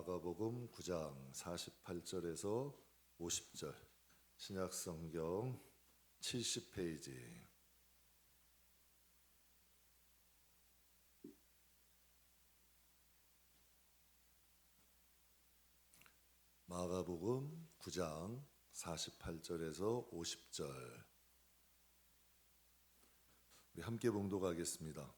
마가복음 9장 48절에서 50절, 신약성경 70페이지. 마가복음 9장 48절에서 50절, 우리 함께 봉독하겠습니다.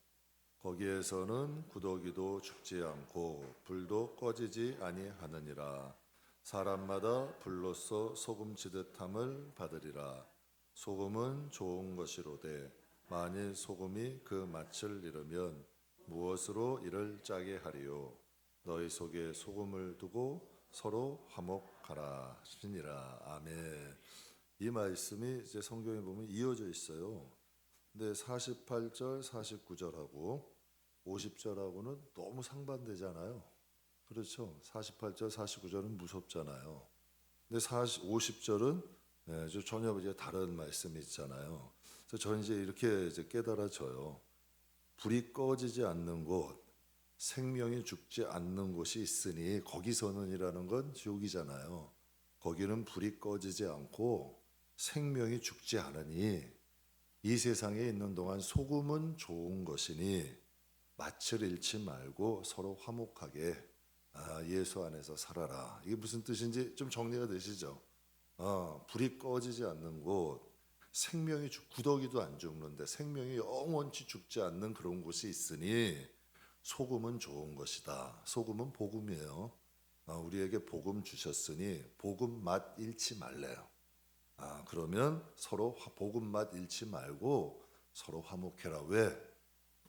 거기에서는 구더기도 죽지 않고 불도 꺼지지 아니하느니라. 사람마다 불로써 소금치듯 함을 받으리라. 소금은 좋은 것이로되 만일 소금이 그 맛을 잃으면 무엇으로 이를 짜게 하리요. 너희 속에 소금을 두고 서로 화목하라 하시니라. 아멘. 이 말씀이 이제 성경에 보면 이어져 있어요. 근데 48절, 49절하고 50절하고는 너무 상반되잖아요. 그렇죠? 48절, 49절은 무섭잖아요. 근데 50절은 전혀 이제 다른 말씀이 있잖아요. 그래서 저는 이제 이렇게 이제 깨달아져요. 불이 꺼지지 않는 곳, 생명이 죽지 않는 곳이 있으니 거기서는이라는 건 지옥이잖아요. 거기는 불이 꺼지지 않고 생명이 죽지 않으니 이 세상에 있는 동안 소금은 좋은 것이니 맛을 잃지 말고 서로 화목하게 예수 안에서 살아라. 이게 무슨 뜻인지 좀 정리가 되시죠? 불이 꺼지지 않는 곳, 생명이 구더기도 안 죽는데 생명이 영원치 죽지 않는 그런 곳이 있으니 소금은 좋은 것이다. 소금은 복음이에요. 우리에게 복음 주셨으니 복음 맛 잃지 말래요. 그러면 서로 복음 맛 잃지 말고 서로 화목해라. 왜?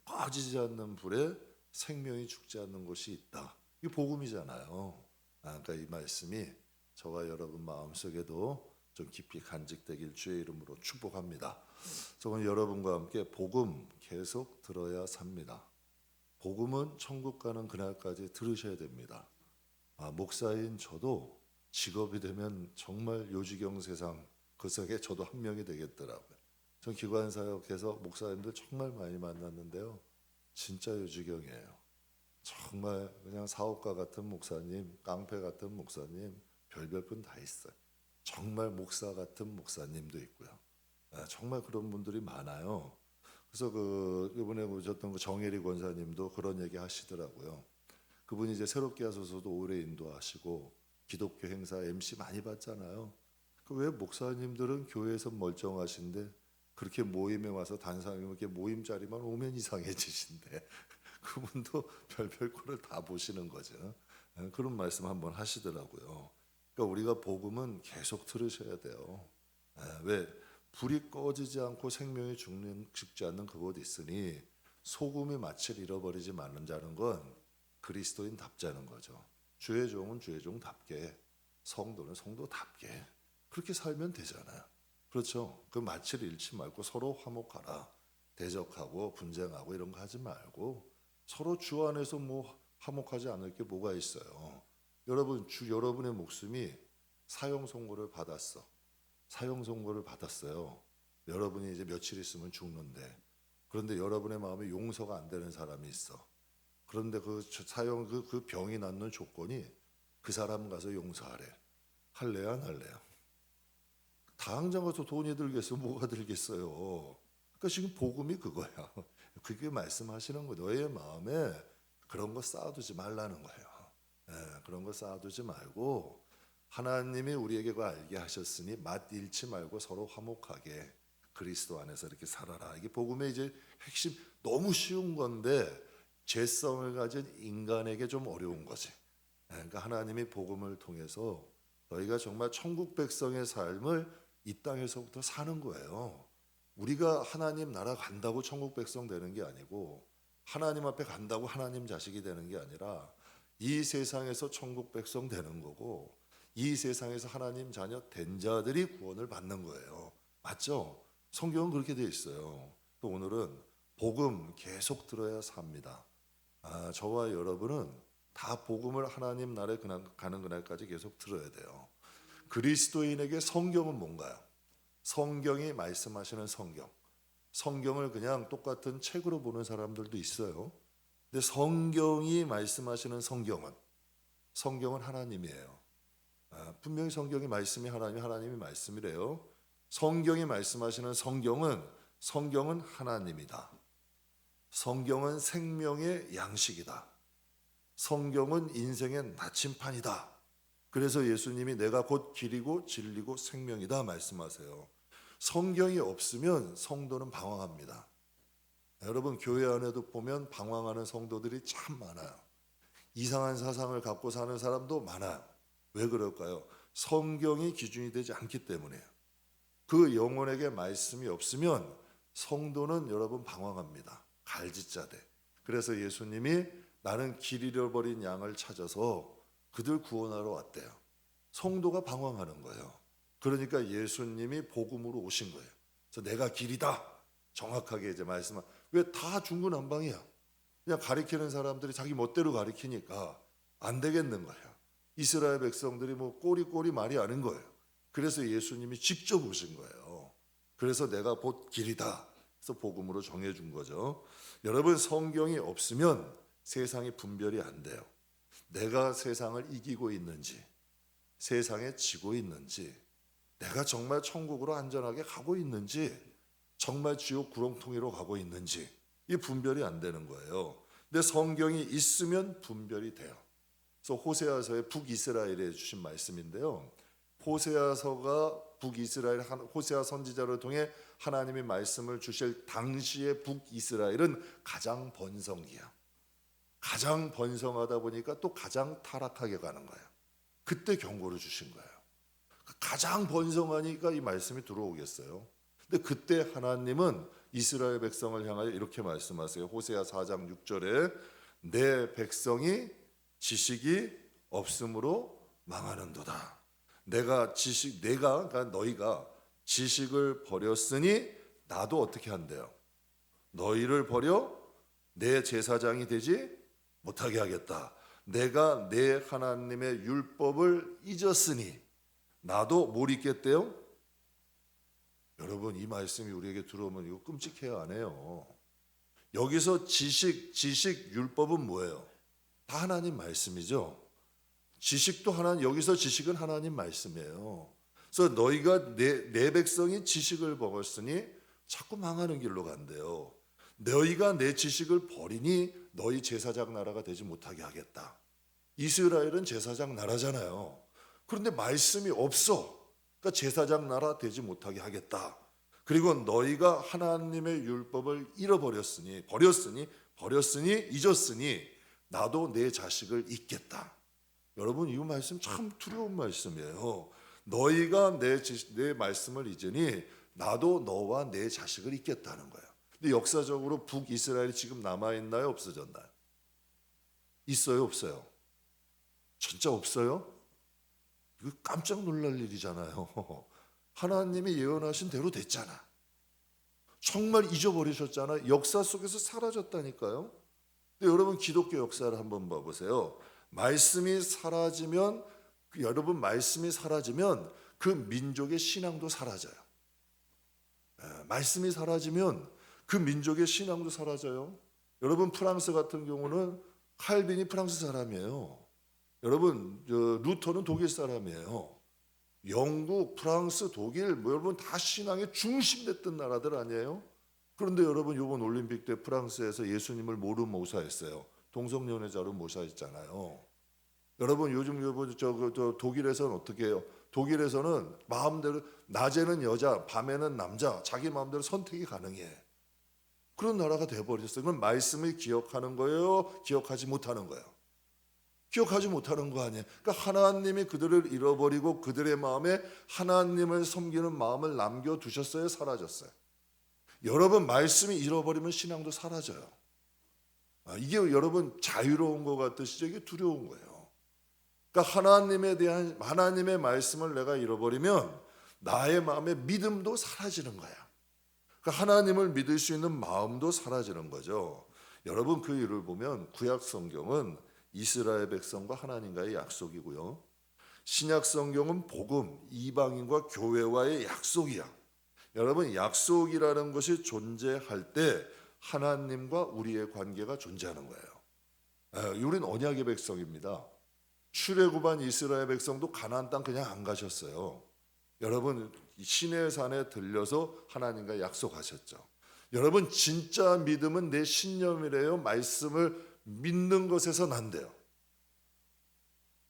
꺼지지 않는 불에 생명이 죽지 않는 곳이 있다. 이게 복음이잖아요. 그러니까 이 말씀이 저와 여러분 마음속에도 좀 깊이 간직되길 주의 이름으로 축복합니다. 저는 여러분과 함께 복음 계속 들어야 삽니다. 복음은 천국 가는 그날까지 들으셔야 됩니다. 목사인 저도 직업이 되면 정말 요지경 세상 그 속에 저도 한 명이 되겠더라고요. 전 기관사역해서 목사님들 정말 많이 만났는데요. 진짜 요지경이에요. 정말 그냥 사업가 같은 목사님, 깡패 같은 목사님, 별별 분 다 있어요. 정말 목사 같은 목사님도 있고요. 정말 그런 분들이 많아요. 그래서 이번에 오셨던 그 정혜리 권사님도 그런 얘기 하시더라고요. 그분이 이제 새롭게 하셔서도 오래 인도하시고 기독교 행사 MC 많이 받잖아요. 왜 목사님들은 교회에서 멀쩡하신데 그렇게 모임에 와서 단상에 이렇게 모임 자리만 오면 이상해지신데 그분도 별별 꼴을 다 보시는 거죠. 그런 말씀 한번 하시더라고요. 그러니까 우리가 복음은 계속 들으셔야 돼요. 왜? 불이 꺼지지 않고 생명이 죽지 않는 그곳이 있으니 소금의 맛을 잃어버리지 않는 자는 건 그리스도인답자는 거죠. 주의 종은 주의 종답게, 성도는 성도답게 그렇게 살면 되잖아요. 그렇죠? 그 맛을 잃지 말고 서로 화목하라. 대적하고 분쟁하고 이런 거 하지 말고 서로 주 안에서 뭐 화목하지 않을 게 뭐가 있어요. 여러분의 목숨이 사형 선고를 받았어. 사형 선고를 받았어요. 여러분이 이제 며칠 있으면 죽는데, 그런데 여러분의 마음에 용서가 안 되는 사람이 있어. 그런데 그 병이 낫는 조건이 그 사람 가서 용서하래. 할래요, 안 할래요? 당장 가서 돈이 들겠어, 뭐가 들겠어요. 그러니까 지금 복음이 그거야. 그게 말씀하시는 거. 너의 마음에 그런 거 쌓아두지 말라는 거예요. 그런 거 쌓아두지 말고 하나님이 우리에게 그거 알게 하셨으니 맛 잃지 말고 서로 화목하게 그리스도 안에서 이렇게 살아라. 이게 복음의 이제 핵심. 너무 쉬운 건데 죄성을 가진 인간에게 좀 어려운 거지. 그러니까 하나님이 복음을 통해서 너희가 정말 천국 백성의 삶을 이 땅에서부터 사는 거예요. 우리가 하나님 나라 간다고 천국 백성 되는 게 아니고 하나님 앞에 간다고 하나님 자식이 되는 게 아니라 이 세상에서 천국 백성 되는 거고 이 세상에서 하나님 자녀 된 자들이 구원을 받는 거예요. 맞죠? 성경은 그렇게 되어 있어요. 또 오늘은 복음 계속 들어야 삽니다. 저와 여러분은 다 복음을 하나님 나라에 가는 그날까지 계속 들어야 돼요. 그리스도인에게 성경은 뭔가요? 성경이 말씀하시는 성경. 성경을 그냥 똑같은 책으로 보는 사람들도 있어요. 근데 성경이 말씀하시는 성경은 성경은 하나님이에요. 분명히 성경의 말씀이 하나님이 말씀이래요. 성경이 말씀하시는 성경은 하나님이다. 성경은 생명의 양식이다. 성경은 인생의 나침판이다. 그래서 예수님이 내가 곧 길이고 진리고 생명이다 말씀하세요. 성경이 없으면 성도는 방황합니다. 여러분 교회 안에도 보면 방황하는 성도들이 참 많아요. 이상한 사상을 갖고 사는 사람도 많아요. 왜 그럴까요? 성경이 기준이 되지 않기 때문에요. 그 영혼에게 말씀이 없으면 성도는 여러분 방황합니다. 갈짓자돼. 그래서 예수님이 나는 길 잃어버린 양을 찾아서 그들 구원하러 왔대요. 성도가 방황하는 거예요. 그러니까 예수님이 복음으로 오신 거예요. 그래서 내가 길이다. 정확하게 이제 왜 다 중구난방이야. 그냥 가리키는 사람들이 자기 멋대로 가리키니까 안 되겠는 거예요. 이스라엘 백성들이 뭐 꼬리꼬리 말이 아는 거예요. 그래서 예수님이 직접 오신 거예요. 그래서 내가 곧 길이다. 그래서 복음으로 정해준 거죠. 여러분 성경이 없으면 세상이 분별이 안 돼요. 내가 세상을 이기고 있는지, 세상에 지고 있는지, 내가 정말 천국으로 안전하게 가고 있는지, 정말 지옥 구렁텅이로 가고 있는지 이 분별이 안 되는 거예요. 근데 성경이 있으면 분별이 돼요. 그래서 호세아서의 북이스라엘에 주신 말씀인데요. 호세아서가 북이스라엘 호세아 선지자를 통해 하나님의 말씀을 주실 당시의 북이스라엘은 가장 번성기야. 가장 번성하다 보니까 또 가장 타락하게 가는 거예요. 그때 경고를 주신 거예요. 가장 번성하니까 이 말씀이 들어오겠어요. 근데 그때 하나님은 이스라엘 백성을 향하여 이렇게 말씀하세요. 호세아 4장 6절에 내 백성이 지식이 없으므로 망하는도다. 그러니까 너희가 지식을 버렸으니 나도 어떻게 한대요? 너희를 버려 내 제사장이 되지 못하게 하겠다. 내가 내 하나님의 율법을 잊었으니 나도 뭘 잊겠대요? 여러분 이 말씀이 우리에게 들어오면 이거 끔찍해요 안 해요? 여기서 지식 율법은 뭐예요? 다 하나님 말씀이죠. 지식도 여기서 지식은 하나님 말씀이에요. 그래서 너희가 내 백성이 지식을 먹었으니 자꾸 망하는 길로 간대요. 너희가 내 지식을 버리니 너희 제사장 나라가 되지 못하게 하겠다. 이스라엘은 제사장 나라잖아요. 그런데 말씀이 없어. 그러니까 제사장 나라 되지 못하게 하겠다. 그리고 너희가 하나님의 율법을 버렸으니 잊었으니 나도 내 자식을 잊겠다. 여러분 이 말씀 참 두려운 말씀이에요. 너희가 내 말씀을 잊으니 나도 너와 내 자식을 잊겠다는 거예요. 근데 역사적으로 북이스라엘이 지금 남아있나요? 없어졌나요? 있어요? 없어요? 진짜 없어요? 이거 깜짝 놀랄 일이잖아요. 하나님이 예언하신 대로 됐잖아. 정말 잊어버리셨잖아. 역사 속에서 사라졌다니까요. 근데 여러분 기독교 역사를 한번 봐보세요. 말씀이 사라지면 말씀이 사라지면 그 민족의 신앙도 사라져요. 말씀이 사라지면 그 민족의 신앙도 사라져요. 여러분 프랑스 같은 경우는 칼빈이 프랑스 사람이에요. 여러분 루터는 독일 사람이에요. 영국, 프랑스, 독일 여러분 다 신앙의 중심됐던 나라들 아니에요? 그런데 여러분 이번 올림픽 때 프랑스에서 예수님을 모르는 모사했어요. 동성연애자로 모사했잖아요. 여러분 요즘 독일에서는 어떻게 해요? 독일에서는 마음대로 낮에는 여자, 밤에는 남자, 자기 마음대로 선택이 가능해. 그런 나라가 돼버렸어요. 그건 말씀을 기억하는 거예요? 기억하지 못하는 거예요? 기억하지 못하는 거 아니에요. 그러니까 하나님이 그들을 잃어버리고 그들의 마음에 하나님을 섬기는 마음을 남겨두셨어요? 사라졌어요? 여러분 말씀이 잃어버리면 신앙도 사라져요. 이게 여러분 자유로운 것 같으시죠? 이게 두려운 거예요. 그러니까 하나님의 말씀을 내가 잃어버리면 나의 마음의 믿음도 사라지는 거야. 그러니까 하나님을 믿을 수 있는 마음도 사라지는 거죠. 여러분 그 일을 보면 구약 성경은 이스라엘 백성과 하나님과의 약속이고요. 신약 성경은 복음, 이방인과 교회와의 약속이야. 여러분 약속이라는 것이 존재할 때 하나님과 우리의 관계가 존재하는 거예요. 우리는 언약의 백성입니다. 출애굽한 이스라엘 백성도 가나안 땅 그냥 안 가셨어요. 여러분 시내 산에 들려서 하나님과 약속하셨죠. 여러분 진짜 믿음은 내 신념이래요. 말씀을 믿는 것에서 난대요.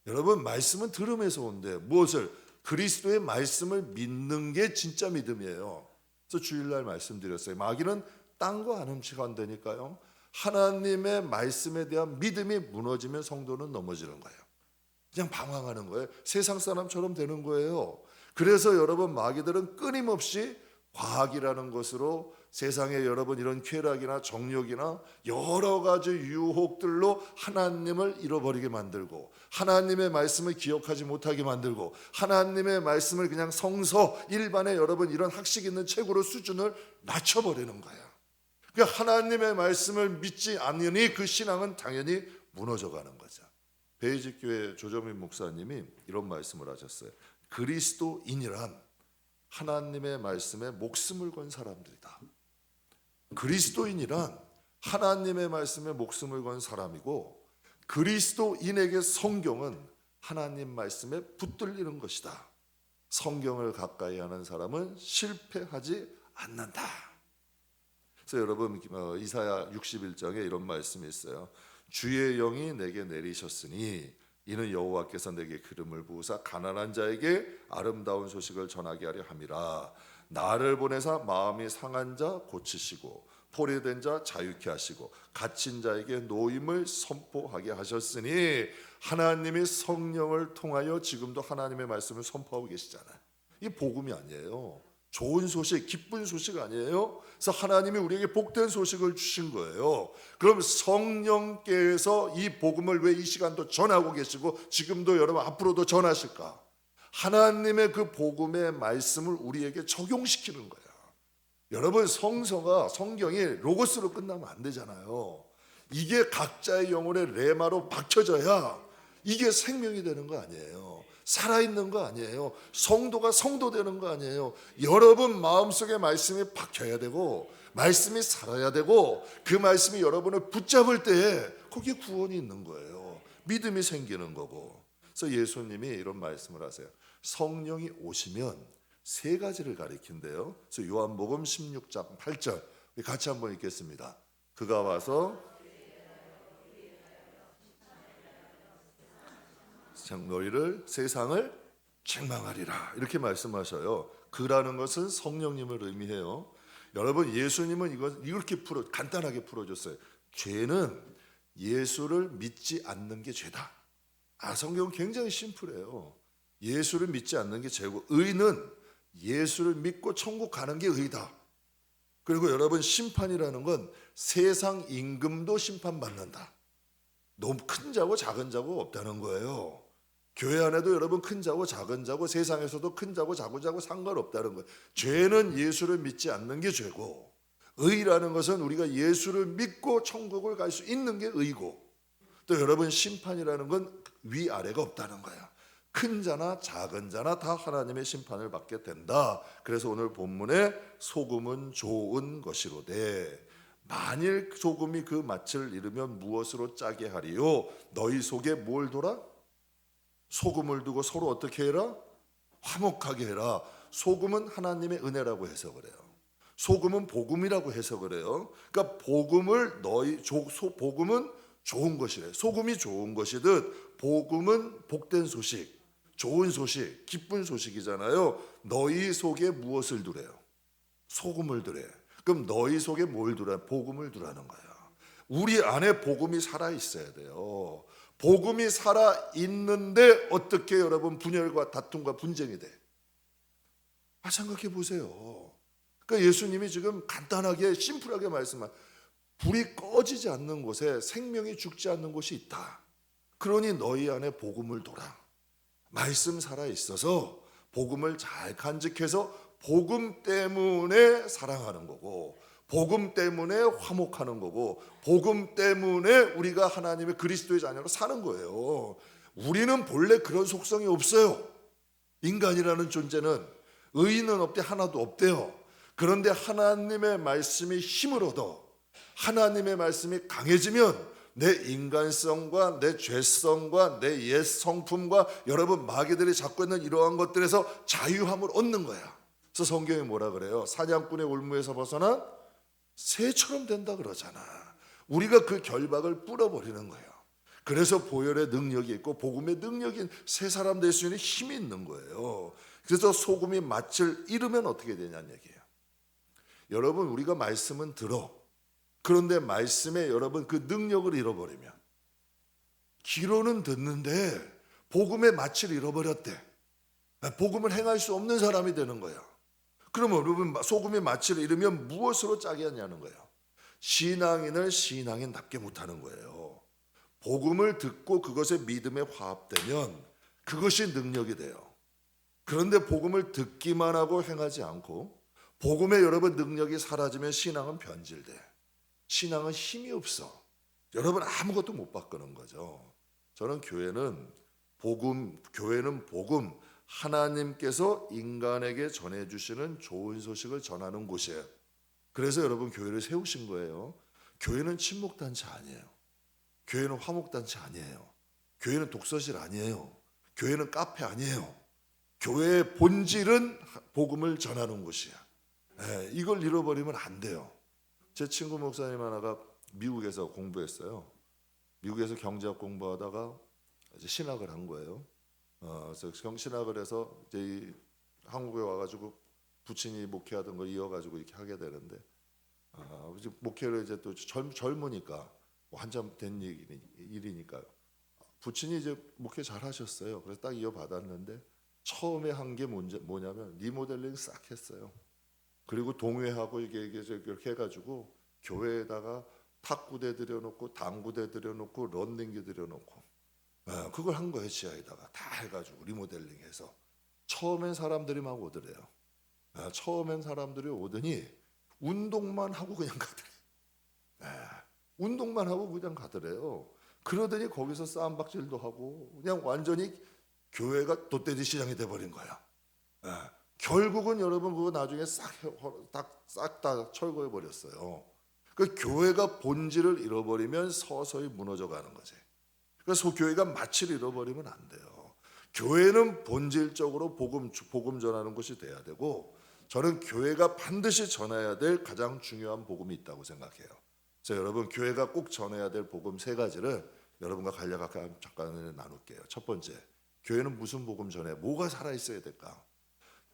여러분 말씀은 들음에서 온대요. 무엇을? 그리스도의 말씀을 믿는 게 진짜 믿음이에요. 그래서 주일날 말씀드렸어요. 마귀는 땅과 안 훔쳐간다니까요. 하나님의 말씀에 대한 믿음이 무너지면 성도는 넘어지는 거예요. 그냥 방황하는 거예요. 세상 사람처럼 되는 거예요. 그래서 여러분 마귀들은 끊임없이 과학이라는 것으로 세상에 여러분 이런 쾌락이나 정욕이나 여러 가지 유혹들로 하나님을 잃어버리게 만들고 하나님의 말씀을 기억하지 못하게 만들고 하나님의 말씀을 그냥 성서 일반의 여러분 이런 학식 있는 책으로 수준을 낮춰버리는 거예요. 그러니까 하나님의 말씀을 믿지 않으니 그 신앙은 당연히 무너져가는 거죠. 베이직교회 조정민 목사님이 이런 말씀을 하셨어요. 그리스도인이란 하나님의 말씀에 목숨을 건 사람들이다. 그리스도인이란 하나님의 말씀에 목숨을 건 사람이고 그리스도인에게 성경은 하나님 말씀에 붙들리는 것이다. 성경을 가까이 하는 사람은 실패하지 않는다. 그래서 여러분 이사야 61장에 이런 말씀이 있어요. 주의 영이 내게 내리셨으니 이는 여호와께서 내게 기름을 부으사 가난한 자에게 아름다운 소식을 전하게 하려 함이라. 나를 보내사 마음이 상한 자 고치시고 포로된 자 자유케 하시고 갇힌 자에게 노임을 선포하게 하셨으니 하나님이 성령을 통하여 지금도 하나님의 말씀을 선포하고 계시잖아요. 이 복음이 아니에요. 좋은 소식, 기쁜 소식 아니에요. 그래서 하나님이 우리에게 복된 소식을 주신 거예요. 그럼 성령께서 이 복음을 왜 이 시간도 전하고 계시고 지금도 여러분 앞으로도 전하실까? 하나님의 그 복음의 말씀을 우리에게 적용시키는 거예요. 여러분 성경이 로고스로 끝나면 안 되잖아요. 이게 각자의 영혼의 레마로 박혀져야 이게 생명이 되는 거 아니에요. 살아있는 거 아니에요. 성도가 성도 되는 거 아니에요. 여러분 마음속에 말씀이 박혀야 되고 말씀이 살아야 되고 그 말씀이 여러분을 붙잡을 때에 거기에 구원이 있는 거예요. 믿음이 생기는 거고. 그래서 예수님이 이런 말씀을 하세요. 성령이 오시면 세 가지를 가리킨대요. 그래서 요한복음 16장 8절 같이 한번 읽겠습니다. 그가 와서 너희를 세상을 책망하리라 이렇게 말씀하셔요. 그라는 것은 성령님을 의미해요. 여러분 예수님은 이걸 이렇게 간단하게 풀어줬어요. 죄는 예수를 믿지 않는 게 죄다. 성경은 굉장히 심플해요. 예수를 믿지 않는 게 죄고 의는 예수를 믿고 천국 가는 게 의다. 그리고 여러분 심판이라는 건 세상 임금도 심판받는다. 너무 큰 자고 작은 자고 없다는 거예요. 교회 안에도 여러분 큰 자고 작은 자고 세상에서도 큰 자고 작은 자고 상관없다는 거예요. 죄는 예수를 믿지 않는 게 죄고 의라는 것은 우리가 예수를 믿고 천국을 갈 수 있는 게 의고 또 여러분 심판이라는 건 위아래가 없다는 거예요. 큰 자나 작은 자나 다 하나님의 심판을 받게 된다. 그래서 오늘 본문에 소금은 좋은 것이로되 만일 소금이 그 맛을 잃으면 무엇으로 짜게 하리요? 너희 속에 뭘 둬라? 소금을 두고 서로 어떻게 해라? 화목하게 해라. 소금은 하나님의 은혜라고 해석을 해요. 소금은 복음이라고 해석을 해요. 그러니까 복음은 좋은 것이래. 소금이 좋은 것이듯 복음은 복된 소식, 좋은 소식, 기쁜 소식이잖아요. 너희 속에 무엇을 두래요? 소금을 두래. 그럼 너희 속에 뭘 두라? 복음을 두라는 거예요. 우리 안에 복음이 살아 있어야 돼요. 복음이 살아 있는데 어떻게 여러분 분열과 다툼과 분쟁이 돼? 생각해 보세요. 그러니까 예수님이 지금 간단하게 심플하게 말씀한 불이 꺼지지 않는 곳에 생명이 죽지 않는 곳이 있다. 그러니 너희 안에 복음을 둬라. 말씀 살아 있어서 복음을 잘 간직해서 복음 때문에 사랑하는 거고 복음 때문에 화목하는 거고 복음 때문에 우리가 하나님의 그리스도의 자녀로 사는 거예요. 우리는 본래 그런 속성이 없어요. 인간이라는 존재는 의인은 없대 하나도 없대요. 그런데 하나님의 말씀이 힘을 얻어 하나님의 말씀이 강해지면 내 인간성과 내 죄성과 내 옛 성품과 여러분 마귀들이 잡고 있는 이러한 것들에서 자유함을 얻는 거야. 그래서 성경이 뭐라 그래요? 사냥꾼의 올무에서 벗어난 새처럼 된다 그러잖아. 우리가 그 결박을 뿌려버리는 거예요. 그래서 보혈의 능력이 있고 복음의 능력인 새 사람 될 수 있는 힘이 있는 거예요. 그래서 소금이 맛을 잃으면 어떻게 되냐는 얘기예요. 여러분 우리가 말씀은 들어. 그런데 말씀에 여러분 그 능력을 잃어버리면, 귀로는 듣는데 복음의 맛을 잃어버렸대. 복음을 행할 수 없는 사람이 되는 거야. 그러면 여러분 소금의 맛을 잃으면 무엇으로 짜게 하냐는 거예요. 신앙인을 신앙인답게 못하는 거예요. 복음을 듣고 그것에 믿음에 화합되면 그것이 능력이 돼요. 그런데 복음을 듣기만 하고 행하지 않고 복음의 여러분 능력이 사라지면 신앙은 변질돼. 신앙은 힘이 없어. 여러분 아무것도 못 바꾸는 거죠. 저는 교회는 복음, 하나님께서 인간에게 전해주시는 좋은 소식을 전하는 곳이에요. 그래서 여러분 교회를 세우신 거예요. 교회는 친목단체 아니에요. 교회는 화목단체 아니에요. 교회는 독서실 아니에요. 교회는 카페 아니에요. 교회의 본질은 복음을 전하는 곳이야. 이걸 잃어버리면 안 돼요. 제 친구 목사님 하나가 미국에서 공부했어요. 미국에서 경제학 공부하다가 이제 신학을 한 거예요. 그래서 신학을 해서 이제 한국에 와가지고 부친이 목회하던 걸 이어가지고 이렇게 하게 되는데, 이제 목회를 이제 또 젊으니까 한참 된 일이니까 부친이 이제 목회 잘 하셨어요. 그래서 딱 이어받았는데 처음에 한 게 뭐냐면 리모델링 싹 했어요. 그리고 동회하고 이게 이렇게 해가지고 교회에다가 탁구대 들여놓고 당구대 들여놓고 런닝기 들여놓고 그걸 한 거예요. 지하에다가 다 해가지고 리모델링해서. 처음엔 사람들이 막 오더래요. 처음엔 사람들이 오더니 운동만 하고 그냥 가더래요. 운동만 하고 그냥 가더래요. 그러더니 거기서 쌈박질도 하고 그냥 완전히 교회가 돛대지 시장이 돼버린 거야. 결국은 여러분 그거 나중에 싹 다 철거해 버렸어요. 그 교회가 본질을 잃어버리면 서서히 무너져 가는 거지. 그래서 교회가 맛을 잃어버리면 안 돼요. 교회는 본질적으로 복음 전하는 것이 돼야 되고, 저는 교회가 반드시 전해야 될 가장 중요한 복음이 있다고 생각해요. 그래서 여러분 교회가 꼭 전해야 될 복음 세 가지를 여러분과 간략하게 잠깐 나눌게요. 첫 번째, 교회는 무슨 복음 전해? 뭐가 살아있어야 될까?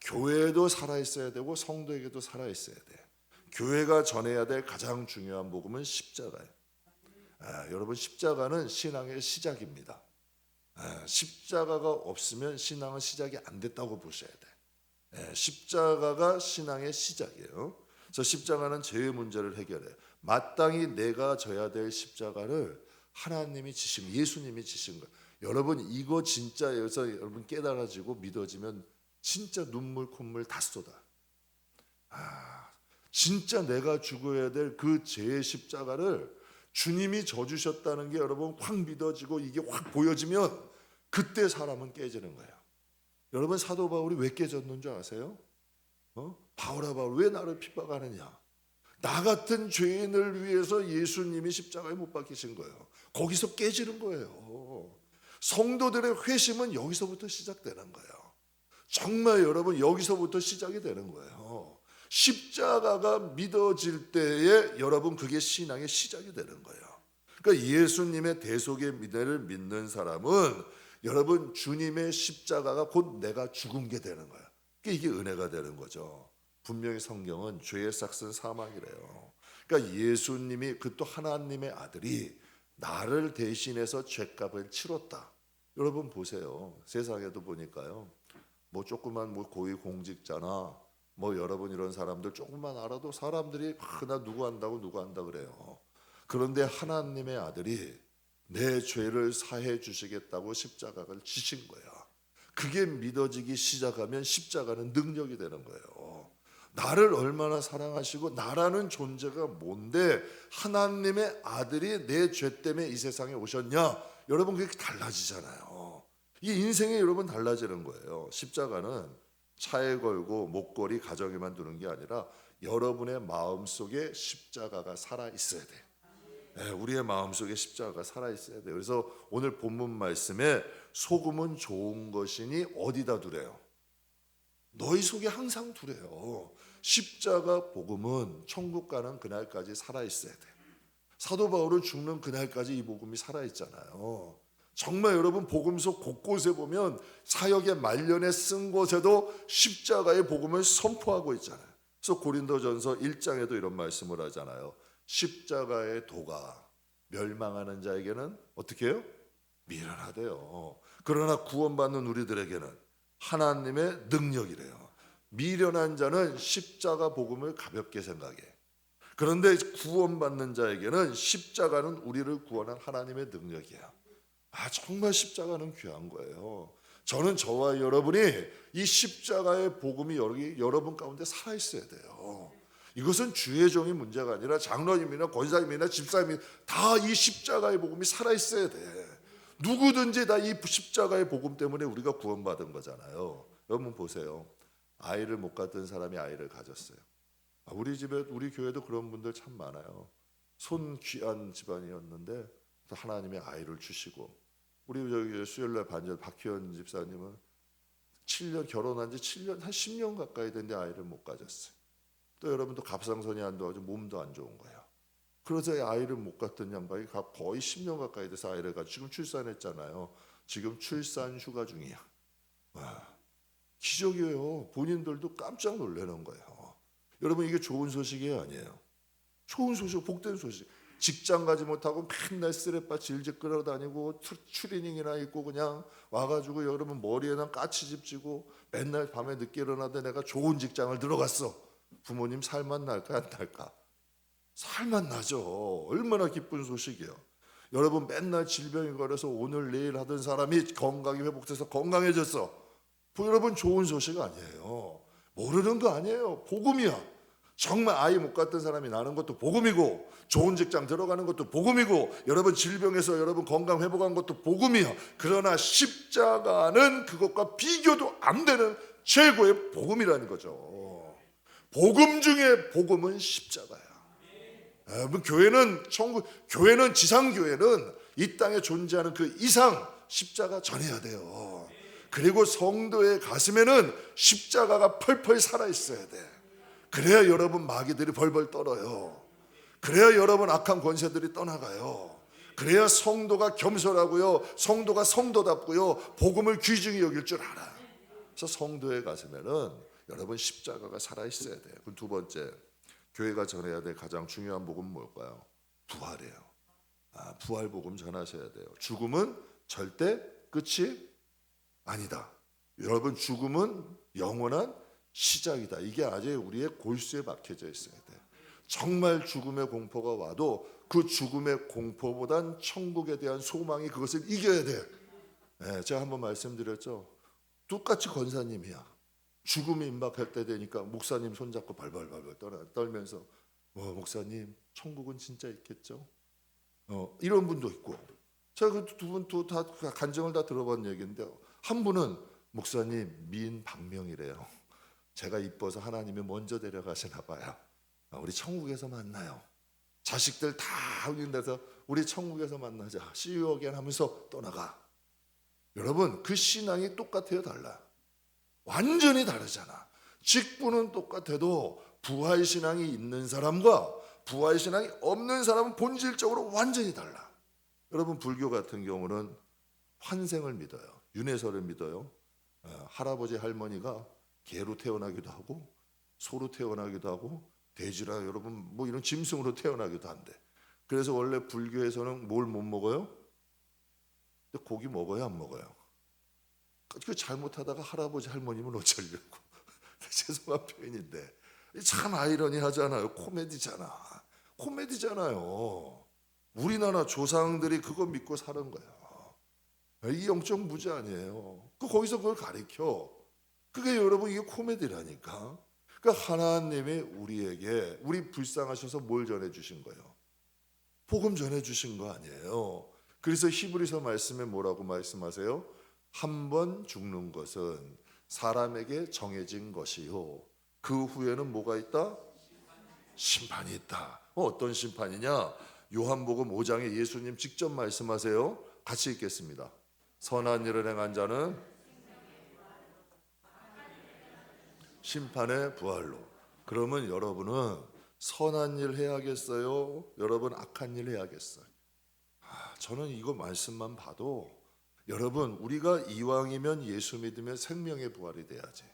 교회도 살아있어야 되고 성도에게도 살아있어야 돼. 교회가 전해야 될 가장 중요한 복음은 십자가예요. 여러분 십자가는 신앙의 시작입니다. 십자가가 없으면 신앙은 시작이 안 됐다고 보셔야 돼. 십자가가 신앙의 시작이에요. 그래서 십자가는 죄의 문제를 해결해요. 마땅히 내가 져야 될 십자가를 하나님이 지신, 예수님이 지신 거예요. 여러분 이거 진짜 여기서 여러분 깨달아지고 믿어지면 진짜 눈물 콧물 다 쏟아. 진짜 내가 죽어야 될 그 죄의 십자가를 주님이 져주셨다는 게 여러분 확 믿어지고 이게 확 보여지면 그때 사람은 깨지는 거예요. 여러분 사도 바울이 왜 깨졌는 줄 아세요? 바울아 바울 왜 나를 핍박하느냐? 나 같은 죄인을 위해서 예수님이 십자가에 못 박히신 거예요. 거기서 깨지는 거예요. 성도들의 회심은 여기서부터 시작되는 거예요. 정말 여러분 여기서부터 시작이 되는 거예요. 십자가가 믿어질 때에 여러분 그게 신앙의 시작이 되는 거예요. 그러니까 예수님의 대속의 미래를 믿는 사람은 여러분 주님의 십자가가 곧 내가 죽은 게 되는 거예요. 이게 은혜가 되는 거죠. 분명히 성경은 죄의 삭은 사망이래요. 그러니까 예수님이 그 또 하나님의 아들이 나를 대신해서 죄값을 치렀다. 여러분 보세요. 세상에도 보니까요. 뭐 조그만 뭐 고위 공직자나 뭐 여러분 이런 사람들 조금만 알아도 사람들이 나 누구 한다고 누구 한다 그래요. 그런데 하나님의 아들이 내 죄를 사해 주시겠다고 십자가를 지신 거야. 그게 믿어지기 시작하면 십자가는 능력이 되는 거예요. 나를 얼마나 사랑하시고 나라는 존재가 뭔데 하나님의 아들이 내 죄 때문에 이 세상에 오셨냐? 여러분 그게 달라지잖아요. 이 인생이 여러분 달라지는 거예요. 십자가는 차에 걸고 목걸이 가정에만 두는 게 아니라 여러분의 마음속에 십자가가 살아 있어야 돼. 우리의 마음속에 십자가가 살아있어야 돼요. 그래서 오늘 본문 말씀에 소금은 좋은 것이니 어디다 두래요? 너희 속에 항상 두래요. 십자가 복음은 천국 가는 그날까지 살아있어야 돼. 사도 바울은 죽는 그날까지 이 복음이 살아있잖아요. 정말 여러분 복음서 곳곳에 보면 사역의 말년에 쓴 곳에도 십자가의 복음을 선포하고 있잖아요. 그래서 고린도전서 1장에도 이런 말씀을 하잖아요. 십자가의 도가 멸망하는 자에게는 어떻게 해요? 미련하대요. 그러나 구원받는 우리들에게는 하나님의 능력이래요. 미련한 자는 십자가 복음을 가볍게 생각해. 그런데 구원받는 자에게는 십자가는 우리를 구원한 하나님의 능력이에요. 정말 십자가는 귀한 거예요. 저는 저와 여러분이 이 십자가의 복음이 여러분 가운데 살아있어야 돼요. 이것은 주의 종이 문제가 아니라 장로님이나 권사님이나 집사님이 다 이 십자가의 복음이 살아있어야 돼. 누구든지 다 이 십자가의 복음 때문에 우리가 구원받은 거잖아요. 여러분 보세요. 아이를 못 갖던 사람이 아이를 가졌어요. 우리 집에 우리 교회도 그런 분들 참 많아요. 손 귀한 집안이었는데 하나님이 아이를 주시고, 우리 저기 수요일날 반절 박희연 집사님은 7년 결혼한 지 7년 한 10년 가까이 됐는데 아이를 못 가졌어요. 또 여러분도 갑상선이 안 좋아서 몸도 안 좋은 거예요. 그래서 아이를 못 갖던 양반이 거의 10년 가까이 돼서 아이를 가지고 지금 출산했잖아요. 지금 출산 휴가 중이야. 기적이에요. 본인들도 깜짝 놀라는 거예요. 여러분 이게 좋은 소식이 아니에요. 좋은 소식, 복된 소식. 직장 가지 못하고 맨날 쓰레빠 질질 끌어다니고 추리닝이나 입고 그냥 와가지고 여러분 머리에는 까치집 지고 맨날 밤에 늦게 일어나는데 내가 좋은 직장을 들어갔어. 부모님 살만 날까 안 날까? 살만 나죠. 얼마나 기쁜 소식이에요. 여러분 맨날 질병이 걸려서 오늘 내일 하던 사람이 건강이 회복돼서 건강해졌어. 여러분 좋은 소식 아니에요. 모르는 거 아니에요. 복음이야. 정말 아이 못 갖던 사람이 나는 것도 복음이고, 좋은 직장 들어가는 것도 복음이고, 여러분 질병에서 여러분 건강 회복한 것도 복음이야. 그러나 십자가는 그것과 비교도 안 되는 최고의 복음이라는 거죠. 복음 중에 복음은 십자가야. 여러분 교회는 지상교회는 이 땅에 존재하는 그 이상 십자가 전해야 돼요. 그리고 성도의 가슴에는 십자가가 펄펄 살아있어야 돼. 그래야 여러분 마귀들이 벌벌 떨어요. 그래야 여러분 악한 권세들이 떠나가요. 그래야 성도가 겸손하고요, 성도가 성도답고요, 복음을 귀중히 여길 줄 알아. 그래서 성도의 가슴에는 여러분 십자가가 살아있어야 돼요. 그럼 두 번째, 교회가 전해야 될 가장 중요한 복음은 뭘까요? 부활이에요. 부활 복음 전하셔야 돼요. 죽음은 절대 끝이 아니다. 여러분 죽음은 영원한 시작이다. 이게 아직 우리의 골수에 박혀져 있어야 돼. 정말 죽음의 공포가 와도 그 죽음의 공포보단 천국에 대한 소망이 그것을 이겨야 돼. 제가 한번 말씀드렸죠. 똑같이 권사님이야. 죽음이 임박할 때 되니까 목사님 손잡고 발발발발 떨면서 목사님 천국은 진짜 있겠죠? 이런 분도 있고, 제가 그 두 분 또 다 간증을 다 들어본 얘기인데, 한 분은 목사님 미인 박명이래요. 제가 이뻐서 하나님이 먼저 데려가시나 봐요. 우리 천국에서 만나요. 자식들 다 확인돼서 우리 천국에서 만나자. See you again 하면서 떠나가. 여러분 그 신앙이 똑같아요, 달라? 완전히 다르잖아. 직분은 똑같아도 부활신앙이 있는 사람과 부활신앙이 없는 사람은 본질적으로 완전히 달라. 여러분 불교 같은 경우는 환생을 믿어요. 윤회설을 믿어요. 할아버지 할머니가 개로 태어나기도 하고 소로 태어나기도 하고 돼지라 여러분 뭐 이런 짐승으로 태어나기도 한대. 그래서 원래 불교에서는 뭘 못 먹어요? 근데 고기 먹어요, 안 먹어요? 그 잘못하다가 할아버지 할머님은 어쩌려고. 죄송한 표현인데 참 아이러니하잖아요. 코미디잖아요. 우리나라 조상들이 그거 믿고 사는 거야. 이 영적 무지 아니에요. 거기서 그걸 가리켜. 그게 여러분 이게 코미디라니까. 그러니까 하나님이 우리에게 우리 불쌍하셔서 뭘 전해주신 거예요? 복음 전해주신 거 아니에요. 그래서 히브리서 말씀에 뭐라고 말씀하세요? 한 번 죽는 것은 사람에게 정해진 것이요, 그 후에는 뭐가 있다? 심판이 있다. 어떤 심판이냐? 요한복음 5장에 예수님 직접 말씀하세요. 같이 읽겠습니다. 선한 일을 행한 자는 심판의 부활로. 그러면 여러분은 선한 일 해야겠어요? 여러분 악한 일 해야겠어요? 저는 이거 말씀만 봐도 여러분 우리가 이왕이면 예수 믿으면 생명의 부활이 돼야지.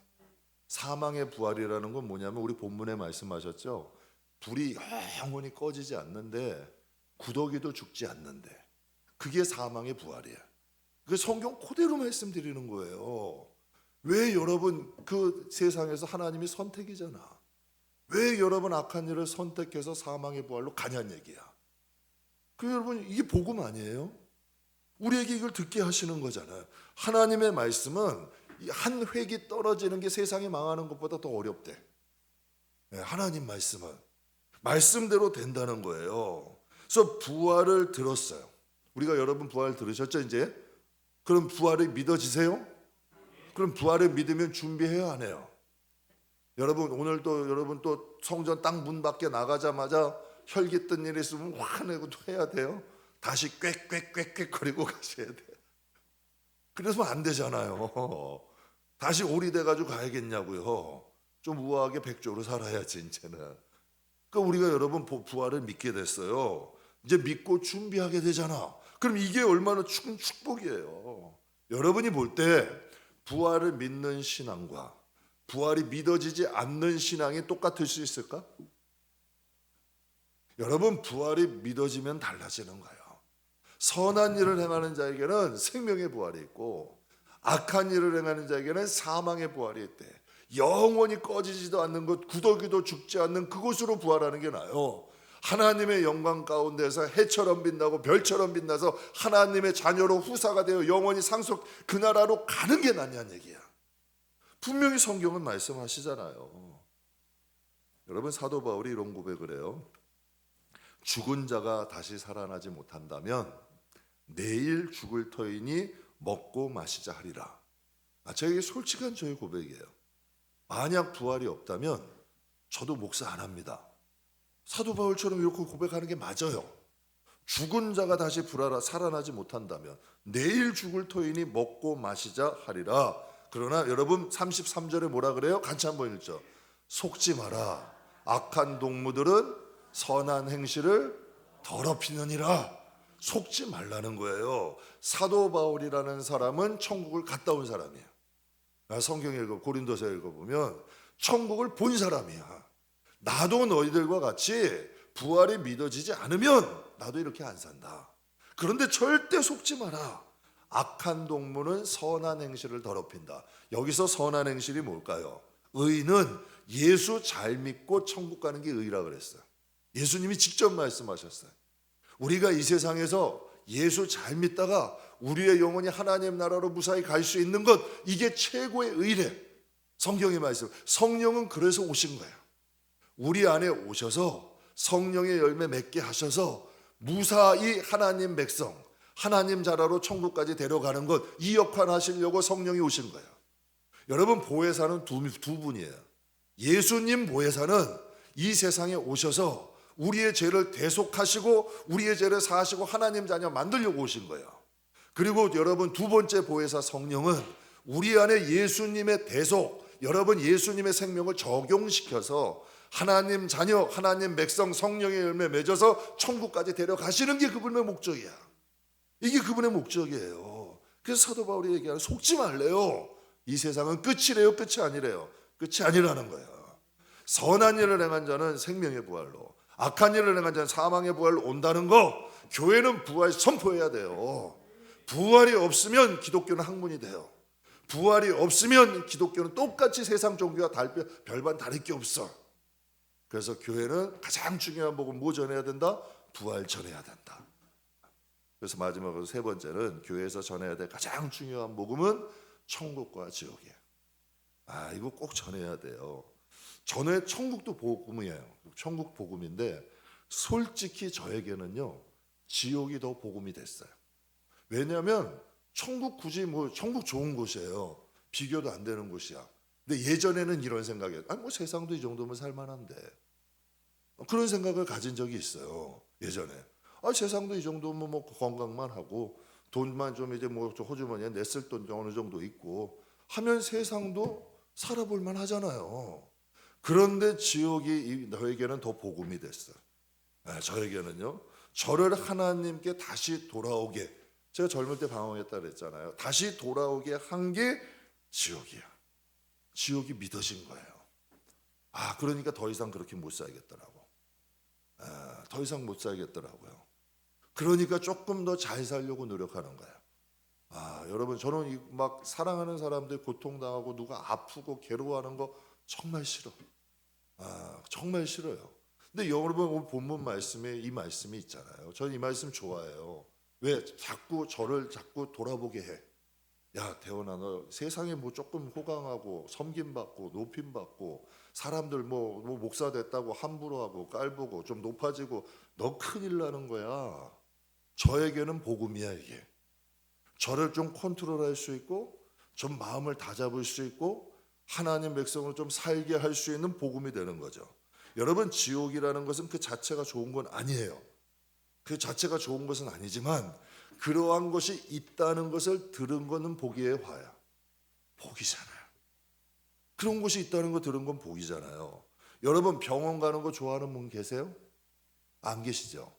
사망의 부활이라는 건 뭐냐면 우리 본문에 말씀하셨죠. 불이 영원히 꺼지지 않는데 구더기도 죽지 않는데 그게 사망의 부활이에요. 그 성경 그대로 말씀드리는 거예요. 왜 여러분 그 세상에서 하나님이 선택이잖아. 왜 여러분 악한 일을 선택해서 사망의 부활로 가냐는 얘기야. 그 여러분 이게 복음 아니에요? 우리에게 이걸 듣게 하시는 거잖아요. 하나님의 말씀은 한 획이 떨어지는 게 세상이 망하는 것보다 더 어렵대. 하나님 말씀은 말씀대로 된다는 거예요. 그래서 부활을 들었어요. 우리가 여러분 부활 들으셨죠 이제? 그럼 부활이 믿어지세요? 그럼 부활을 믿으면 준비해야 안 해요? 여러분 오늘 또 여러분 또 성전 딱 문 밖에 나가자마자 혈기 뜬 일이 있으면 화내고 또 해야 돼요? 다시 꽥꽥꽥꽥 거리고 가셔야 돼요. 그래서는 안 되잖아요. 다시 오리돼가지고 가야겠냐고요. 좀 우아하게 백조로 살아야지 이제는. 그러니까 우리가 여러분 부활을 믿게 됐어요. 이제 믿고 준비하게 되잖아. 그럼 이게 얼마나 축복이에요. 여러분이 볼 때 부활을 믿는 신앙과 부활이 믿어지지 않는 신앙이 똑같을 수 있을까? 여러분 부활이 믿어지면 달라지는 거예요. 선한 일을 행하는 자에게는 생명의 부활이 있고 악한 일을 행하는 자에게는 사망의 부활이 있대. 영원히 꺼지지도 않는 것, 구더기도 죽지 않는 그곳으로 부활하는 게 나아요. 하나님의 영광 가운데서 해처럼 빛나고 별처럼 빛나서 하나님의 자녀로 후사가 되어 영원히 상속 그 나라로 가는 게 낫냐는 얘기야. 분명히 성경은 말씀하시잖아요. 여러분 사도 바울이 이런 고백을 해요. 죽은 자가 다시 살아나지 못한다면 내일 죽을 터이니 먹고 마시자 하리라. 저에게 솔직한 저의 고백이에요. 만약 부활이 없다면 저도 목사 안 합니다. 사도 바울처럼 이렇게 고백하는 게 맞아요. 죽은 자가 다시 살아나지 못한다면 내일 죽을 터이니 먹고 마시자 하리라. 그러나 여러분 33절에 뭐라 그래요? 같이 한번 읽죠. 속지 마라. 악한 동무들은 선한 행실을 더럽히느니라. 속지 말라는 거예요. 사도 바울이라는 사람은 천국을 갔다 온 사람이에요. 성경 고린도서 읽어보면 천국을 본 사람이야. 나도 너희들과 같이 부활이 믿어지지 않으면 나도 이렇게 안 산다. 그런데 절대 속지 마라. 악한 동무는 선한 행실을 더럽힌다. 여기서 선한 행실이 뭘까요? 의는 예수 잘 믿고 천국 가는 게 의라 그랬어요. 예수님이 직접 말씀하셨어요. 우리가 이 세상에서 예수 잘 믿다가 우리의 영혼이 하나님 나라로 무사히 갈 수 있는 것, 이게 최고의 의래. 성경의 말씀. 성령은 그래서 오신 거예요. 우리 안에 오셔서 성령의 열매 맺게 하셔서 무사히 하나님 백성, 하나님 자라로 천국까지 데려가는 것, 이 역할 하시려고 성령이 오신 거예요. 여러분 보혜사는 두 분이에요. 예수님 보혜사는 이 세상에 오셔서 우리의 죄를 대속하시고 우리의 죄를 사하시고 하나님 자녀 만들려고 오신 거예요. 그리고 여러분 두 번째 보혜사 성령은 우리 안에 예수님의 대속, 여러분 예수님의 생명을 적용시켜서 하나님 자녀, 하나님 백성, 성령의 열매 맺어서 천국까지 데려가시는 게 그분의 목적이야. 이게 그분의 목적이에요. 그래서 사도 바울이 얘기하는 속지 말래요. 이 세상은 끝이래요? 끝이 아니래요? 끝이 아니라는 거예요. 선한 일을 행한 자는 생명의 부활로, 악한 일을 행한 자는 사망의 부활로 온다는 거, 교회는 부활 선포해야 돼요. 부활이 없으면 기독교는 학문이 돼요. 부활이 없으면 기독교는 똑같이 세상 종교와 별반 다를 게 없어. 그래서 교회는 가장 중요한 복음 뭐 전해야 된다? 부활 전해야 된다. 그래서 마지막으로 세 번째는 교회에서 전해야 될 가장 중요한 복음은 천국과 지옥이에요. 이거 꼭 전해야 돼요. 천국도 복음이에요. 천국 복음인데 솔직히 저에게는요 지옥이 더 복음이 됐어요. 왜냐하면 천국 굳이 천국 좋은 곳이에요. 비교도 안 되는 곳이야. 근데 예전에는 이런 생각이에요. 세상도 이 정도면 살만한데, 그런 생각을 가진 적이 있어요. 예전에 세상도 이 정도면 뭐 건강만 하고 돈만 좀 이제 뭐 호주머니에 냈을 돈 어느 정도 있고 하면 세상도 살아볼 만 하잖아요. 그런데 지옥이 너에게는 더 복음이 됐어요. 저에게는요. 저를 하나님께 다시 돌아오게, 제가 젊을 때 방황했다 그랬잖아요. 다시 돌아오게 한 게 지옥이야. 지옥이 믿어진 거예요. 그러니까 더 이상 그렇게 못 살겠더라고. 더 이상 못 살겠더라고요. 그러니까 조금 더 잘 살려고 노력하는 거예요. 여러분, 저는 막 사랑하는 사람들 고통당하고 누가 아프고 괴로워하는 거 정말 싫어. 정말 싫어요. 근데 여러분, 오늘 본문 말씀에 이 말씀이 있잖아요. 저는 이 말씀 좋아해요. 왜? 저를 자꾸 돌아보게 해. 야, 대원아, 너 세상에 뭐 조금 호강하고 섬김받고 높임받고 사람들 뭐 목사 됐다고 함부로 하고 깔보고 좀 높아지고 너 큰일 나는 거야. 저에게는 복음이야, 이게. 저를 좀 컨트롤할 수 있고 좀 마음을 다잡을 수 있고 하나님 백성을 좀 살게 할 수 있는 복음이 되는 거죠. 여러분, 지옥이라는 것은 그 자체가 좋은 건 아니에요. 그 자체가 좋은 것은 아니지만 그러한 것이 있다는 것을 들은 것은 복이에요, 화야? 복이잖아요. 그런 것이 있다는 거 들은 건 복이잖아요. 여러분, 병원 가는 거 좋아하는 분 계세요? 안 계시죠?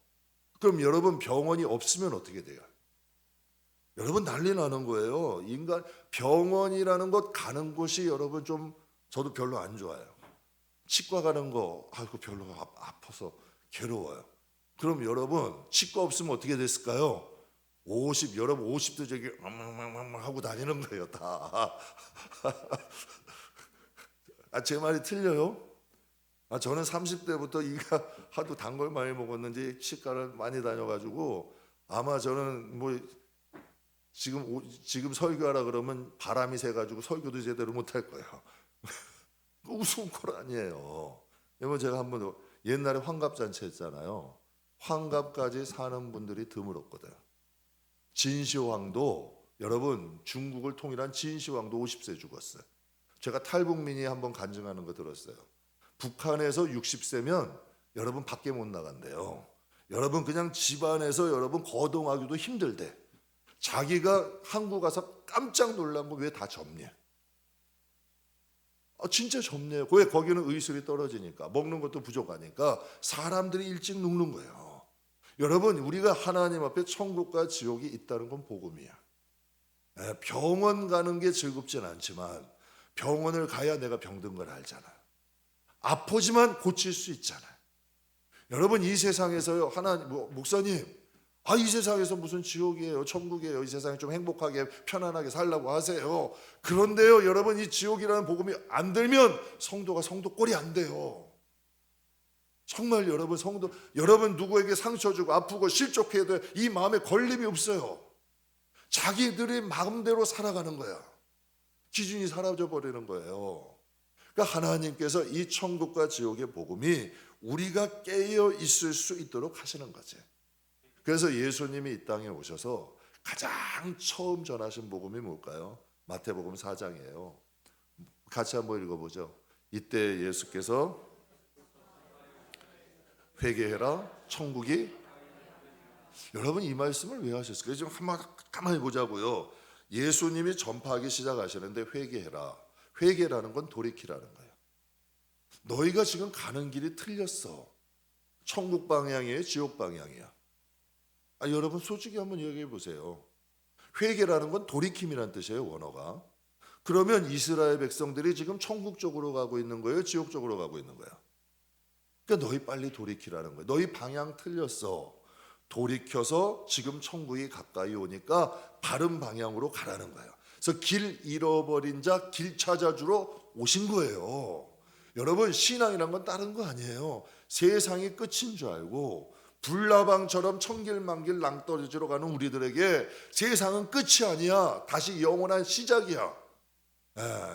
그럼 여러분, 병원이 없으면 어떻게 돼요? 여러분, 난리 나는 거예요. 인간 병원이라는 것 가는 곳이 여러분 좀 저도 별로 안 좋아요. 치과 가는 거 별로 아파서 괴로워요. 그럼 여러분, 치과 없으면 어떻게 됐을까요? 여러분 50도 저기 하고 다니는 거예요, 다. 제 말이 틀려요? 저는 30대부터 이가 하도 단 걸 많이 먹었는지 치과를 많이 다녀가지고 아마 저는 뭐 지금 설교하라 그러면 바람이 새가지고 설교도 제대로 못할 거예요. 우스운 걸 아니에요. 여러분, 제가 한번 옛날에 환갑잔치 했잖아요. 환갑까지 사는 분들이 드물었거든요. 진시황도, 여러분, 중국을 통일한 진시황도 50세 죽었어요. 제가 탈북민이 한번 간증하는 거 들었어요. 북한에서 60세면 여러분 밖에 못 나간대요. 여러분, 그냥 집안에서 여러분 거동하기도 힘들대. 자기가 한국 가서 깜짝 놀란 거 왜 다 젊냐? 진짜 젊네요. 왜? 거기는 의술이 떨어지니까, 먹는 것도 부족하니까 사람들이 일찍 눕는 거예요. 여러분, 우리가 하나님 앞에 천국과 지옥이 있다는 건 복음이야. 병원 가는 게 즐겁진 않지만 병원을 가야 내가 병든 걸 알잖아. 아프지만 고칠 수 있잖아. 여러분, 이 세상에서요, 목사님, 이 세상에서 무슨 지옥이에요, 천국이에요, 이 세상에 좀 행복하게 편안하게 살라고 하세요. 그런데요, 여러분, 이 지옥이라는 복음이 안 들면 성도가 성도 꼴이 안 돼요. 정말 여러분 누구에게 상처 주고 아프고 실족해도 이 마음에 걸림이 없어요. 자기들이 마음대로 살아가는 거야. 기준이 사라져 버리는 거예요. 그러니까 하나님께서 이 천국과 지옥의 복음이 우리가 깨어 있을 수 있도록 하시는 거지. 그래서 예수님이 이 땅에 오셔서 가장 처음 전하신 복음이 뭘까요? 마태복음 4장이에요. 같이 한번 읽어보죠. 이때 예수께서 회개해라, 천국이. 여러분, 이 말씀을 왜 하셨을까요? 지금 한번 가만히 보자고요. 예수님이 전파하기 시작하시는데 회개해라. 회개라는 건 돌이키라는 거예요. 너희가 지금 가는 길이 틀렸어. 천국 방향이에요, 지옥 방향이야? 여러분, 솔직히 한번 얘기해 보세요. 회개라는 건 돌이킴이란 뜻이에요, 원어가. 그러면 이스라엘 백성들이 지금 천국 쪽으로 가고 있는 거예요, 지옥 쪽으로 가고 있는 거예요? 그러니까 너희 빨리 돌이키라는 거예요. 너희 방향 틀렸어. 돌이켜서 지금 천국이 가까이 오니까 바른 방향으로 가라는 거예요. 그래서 길 잃어버린 자 길 찾아주러 오신 거예요. 여러분, 신앙이란 건 다른 거 아니에요. 세상이 끝인 줄 알고 불나방처럼 천길만길 낭떠러지로 가는 우리들에게 세상은 끝이 아니야. 다시 영원한 시작이야.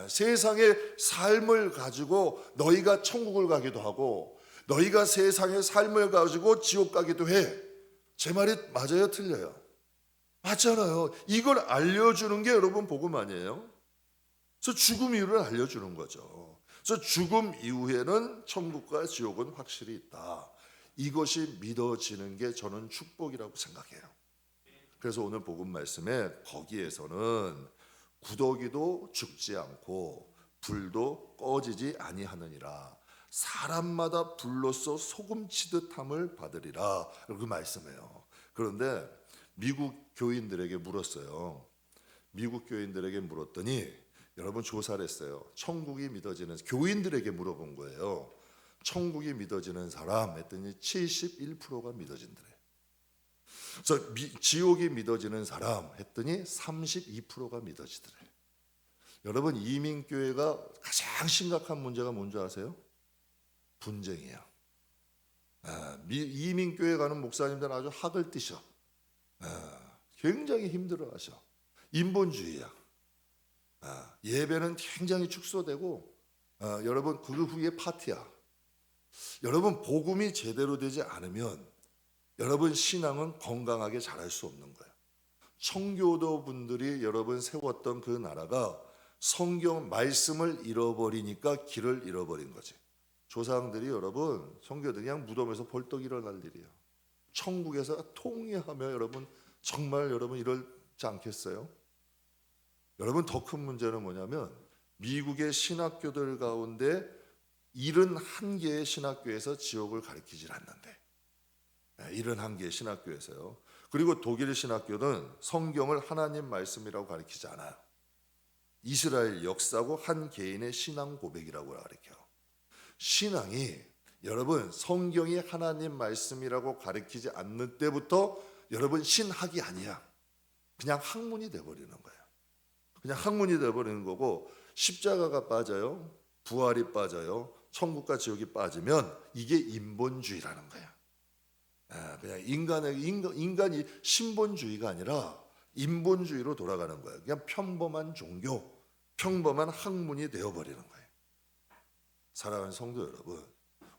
세상의 삶을 가지고 너희가 천국을 가기도 하고 너희가 세상의 삶을 가지고 지옥 가기도 해. 제 말이 맞아요, 틀려요? 맞잖아요. 이걸 알려주는 게 여러분 복음 아니에요? 그래서 죽음 이유를 알려주는 거죠. 그래서 죽음 이후에는 천국과 지옥은 확실히 있다. 이것이 믿어지는 게 저는 축복이라고 생각해요. 그래서 오늘 복음 말씀에 거기에서는 구더기도 죽지 않고 불도 꺼지지 아니하느니라. 사람마다 불로써 소금치듯함을 받으리라. 이렇게 말씀해요. 그런데 미국 교인들에게 물었어요. 미국 교인들에게 물었더니 여러분 조사를 했어요. 천국이 믿어지는 교인들에게 물어본 거예요. 천국이 믿어지는 사람 했더니 71%가 믿어진대요. 그래서 지옥이 믿어지는 사람 했더니 32%가 믿어지더래요. 여러분 이민교회가 가장 심각한 문제가 뭔지 아세요? 분쟁이야. 이민교회 가는 목사님들은 아주 학을 띠셔. 굉장히 힘들어하셔. 인본주의야. 예배는 굉장히 축소되고 여러분 그 후에 파티야. 여러분 복음이 제대로 되지 않으면 여러분 신앙은 건강하게 자랄 수 없는 거예요. 청교도 분들이 여러분 세웠던 그 나라가 성경 말씀을 잃어버리니까 길을 잃어버린 거지. 조상들이 여러분 청교도들이 그냥 무덤에서 벌떡 일어날 일이야. 천국에서 통회하며 여러분 정말 여러분 이러지 않겠어요? 여러분 더 큰 문제는 뭐냐면 미국의 신학교들 가운데 71개의 신학교에서 지옥을 가르치질 않는데 71개의 신학교에서요. 그리고 독일 신학교는 성경을 하나님 말씀이라고 가르치지 않아요. 이스라엘 역사고 한 개인의 신앙 고백이라고 가르쳐요. 신앙이 여러분 성경이 하나님 말씀이라고 가르치지 않는 때부터 여러분 신학이 아니야. 그냥 학문이 돼버리는 거예요. 그냥 학문이 돼버리는 거고 십자가가 빠져요. 부활이 빠져요. 천국과 지옥이 빠지면 이게 인본주의라는 거야. 그냥 인간이 신본주의가 아니라 인본주의로 돌아가는 거예요. 그냥 평범한 종교, 평범한 학문이 되어버리는 거예요. 사랑하는 성도 여러분,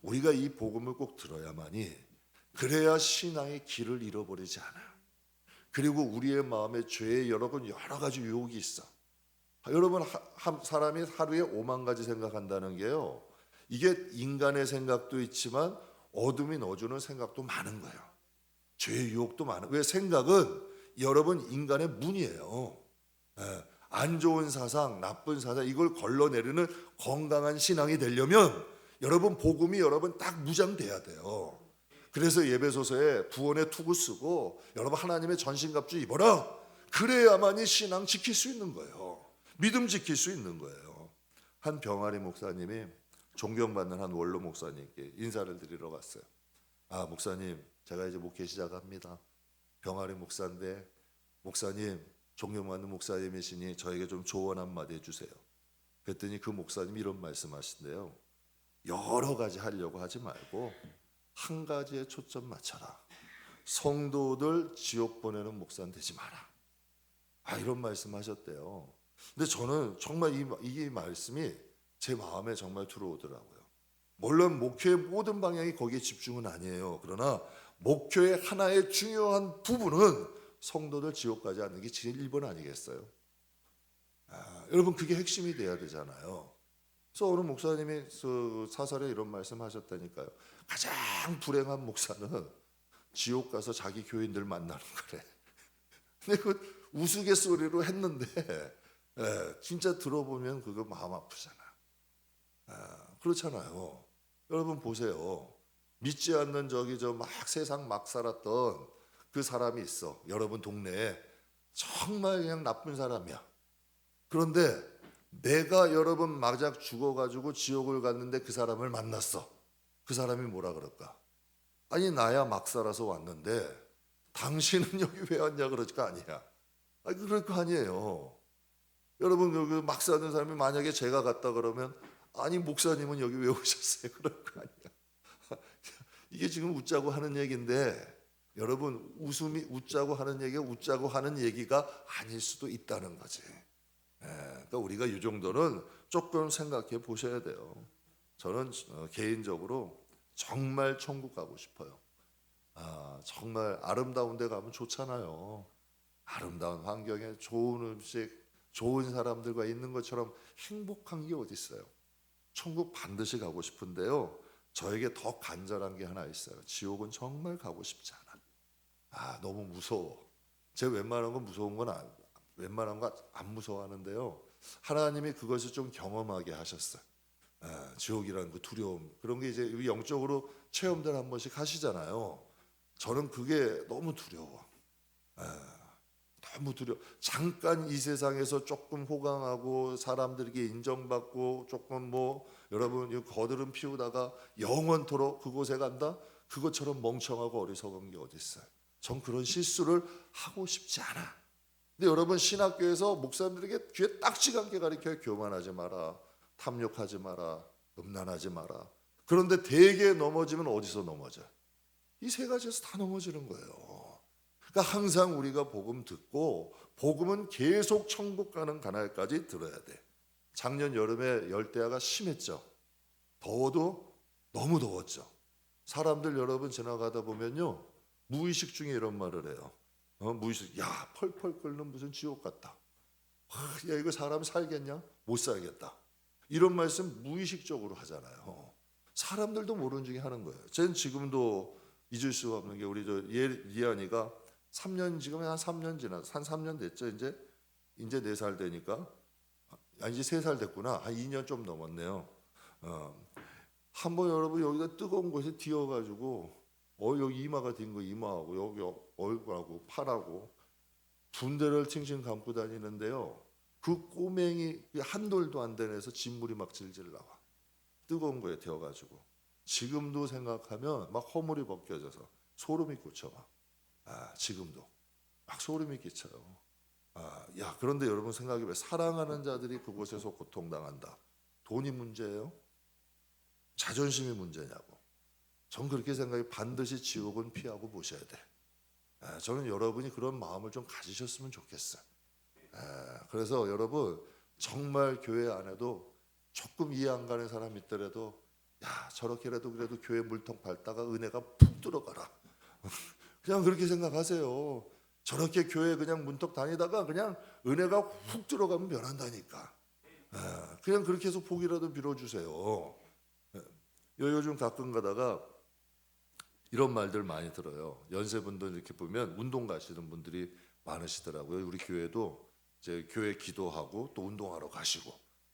우리가 이 복음을 꼭 들어야만이 그래야 신앙의 길을 잃어버리지 않아요. 그리고 우리의 마음에 죄의 여러 가지 유혹이 있어. 여러분 사람이 하루에 5만 가지 생각한다는 게요. 이게 인간의 생각도 있지만 어둠이 넣어주는 생각도 많은 거예요. 죄의 유혹도 많은. 왜 생각은 여러분 인간의 문이에요. 안 좋은 사상, 나쁜 사상 이걸 걸러내리는 건강한 신앙이 되려면 여러분 복음이 여러분 딱 무장돼야 돼요. 그래서 예배소서에 구원의 투구 쓰고 여러분 하나님의 전신갑주 입어라. 그래야만이 신앙 지킬 수 있는 거예요. 믿음 지킬 수 있는 거예요. 한 병아리 목사님이 존경받는 한 원로 목사님께 인사를 드리러 갔어요. 목사님 제가 이제 목회 시작합니다. 병아리 목사인데 목사님 존경받는 목사님이시니 저에게 좀 조언 한마디 해주세요. 그랬더니 그 목사님이 이런 말씀하신대요. 여러 가지 하려고 하지 말고 한 가지에 초점 맞춰라. 성도들 지옥 보내는 목사는 되지 마라. 이런 말씀하셨대요. 근데 저는 정말 이 말씀이 제 마음에 정말 들어오더라고요. 물론 목회의 모든 방향이 거기에 집중은 아니에요. 그러나 목회의 하나의 중요한 부분은 성도들 지옥 가지 않는 게 제일 1번 아니겠어요? 여러분 그게 핵심이 돼야 되잖아요. 그래서 어느 목사님이 사설에 이런 말씀하셨다니까요. 가장 불행한 목사는 지옥 가서 자기 교인들 만나는 거래. 근데 그 우스갯소리로 했는데 진짜 들어보면 그거 마음 아프잖아. 그렇잖아요. 여러분 보세요. 믿지 않는 막 세상 막 살았던 그 사람이 있어. 여러분 동네에 정말 그냥 나쁜 사람이야. 그런데 내가 여러분 마작 죽어가지고 지옥을 갔는데 그 사람을 만났어. 그 사람이 뭐라 그럴까? 아니 나야 막 살아서 왔는데 당신은 여기 왜 왔냐 그럴 거 아니야. 그럴 거 아니에요. 여러분 여기 막 사는 사람이 만약에 제가 갔다 그러면 아니 목사님은 여기 왜 오셨어요? 그럴 거 아니야. 이게 지금 웃자고 하는 얘기인데 여러분 웃자고 하는 얘기가 웃자고 하는 얘기가 아닐 수도 있다는 거지. 그러니까 우리가 이 정도는 조금 생각해 보셔야 돼요. 저는 개인적으로 정말 천국 가고 싶어요. 정말 아름다운 데 가면 좋잖아요. 아름다운 환경에 좋은 음식, 좋은 사람들과 있는 것처럼 행복한 게 어디 있어요? 천국 반드시 가고 싶은데요. 저에게 더 간절한 게 하나 있어요. 지옥은 정말 가고 싶지 않아. 너무 무서워. 제가 웬만한 건 무서운 건 웬만한 거 안 무서워하는데요. 하나님이 그것을 좀 경험하게 하셨어요. 지옥이라는 그 두려움, 그런 게 이제 영적으로 체험들 한 번씩 하시잖아요. 저는 그게 너무 두려워. 너무 두려워. 잠깐 이 세상에서 조금 호강하고 사람들에게 인정받고 조금 여러분 이 거드름 피우다가 영원토록 그곳에 간다? 그것처럼 멍청하고 어리석은 게 어디 있어요? 전 그런 실수를 하고 싶지 않아. 근데 여러분 신학교에서 목사님들에게 귀에 딱지감게 가르쳐요. 교만하지 마라, 탐욕하지 마라, 음란하지 마라. 그런데 대개 넘어지면 어디서 넘어져? 이 세 가지에서 다 넘어지는 거예요. 그러니까 항상 우리가 복음 듣고 복음은 계속 천국 가는 그날까지 들어야 돼. 작년 여름에 열대야가 심했죠. 더워도 너무 더웠죠. 사람들 여러분 지나가다 보면요, 무의식 중에 이런 말을 해요. 무의식, 야 펄펄 끓는 무슨 지옥 같다. 야 이거 사람 살겠냐? 못 살겠다. 이런 말씀 무의식적으로 하잖아요. 사람들도 모르는 중에 하는 거예요. 쟤는 지금도 잊을 수가 없는 게 우리 리안이가 3년, 지금 한 3년 지났어. 한 3년 됐죠. 이제 4살 되니까. 이제 3살 됐구나. 한 2년 좀 넘었네요. 한번 여러분 여기다 뜨거운 곳에 뒤어가지고 여기 이마가 딘 거 이마하고 여기 얼굴하고 팔하고 분대를 칭칭 감고 다니는데요. 그 꼬맹이 한 돌도 안 되내서 진물이 막 질질 나와. 뜨거운 거에 데워가지고. 지금도 생각하면 막 허물이 벗겨져서 소름이 끼쳐봐. 지금도 막 소름이 끼쳐요. 그런데 여러분 생각해봐요. 사랑하는 자들이 그곳에서 고통당한다. 돈이 문제예요? 자존심이 문제냐고. 전 그렇게 생각해. 반드시 지옥은 피하고 보셔야 돼. 저는 여러분이 그런 마음을 좀 가지셨으면 좋겠어요. 그래서 여러분 정말 교회 안에도 조금 이해 안 가는 사람이 있더라도 저렇게라도 그래도 교회 물통 밟다가 은혜가 푹 들어가라. 그냥 그렇게 생각하세요. 저렇게 교회 그냥 문턱 다니다가 그냥 은혜가 훅 들어가면 변한다니까. 그냥 그렇게 해서 복이라도 빌어주세요. 요즘 가끔 가다가 이런 말들 많이 들어요. 연세분들 이렇게 보면 운동 가시는 분들이 많으시더라고요. 우리 교회도 이제 교회 기도하고 또 운동하러 가시고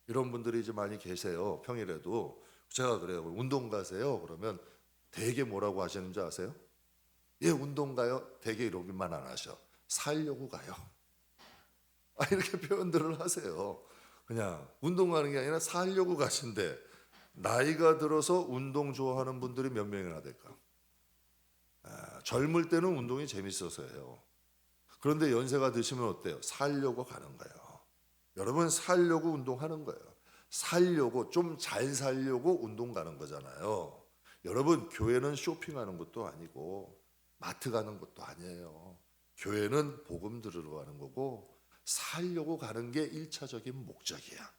이런 분들이 이제 많이 계세요. 평일에도. 제가 그래요. 운동 가세요. 그러면 되게 뭐라고 하시는 줄 아세요? 예, 운동 가요. 되게 이러기만 안 하셔. 살려고 가요. 이렇게 표현들을 하세요. 그냥 운동 가는 게 아니라 살려고 가신대. 나이가 들어서 운동 좋아하는 분들이 몇 명이나 될까? 젊을 때는 운동이 재밌어서예요. 그런데 연세가 드시면 어때요? 살려고 가는 거예요. 여러분 살려고 운동하는 거예요. 살려고, 좀 잘 살려고 운동 가는 거잖아요. 여러분 교회는 쇼핑하는 것도 아니고 마트 가는 것도 아니에요. 교회는 복음 들으러 가는 거고 살려고 가는 게 1차적인 목적이야.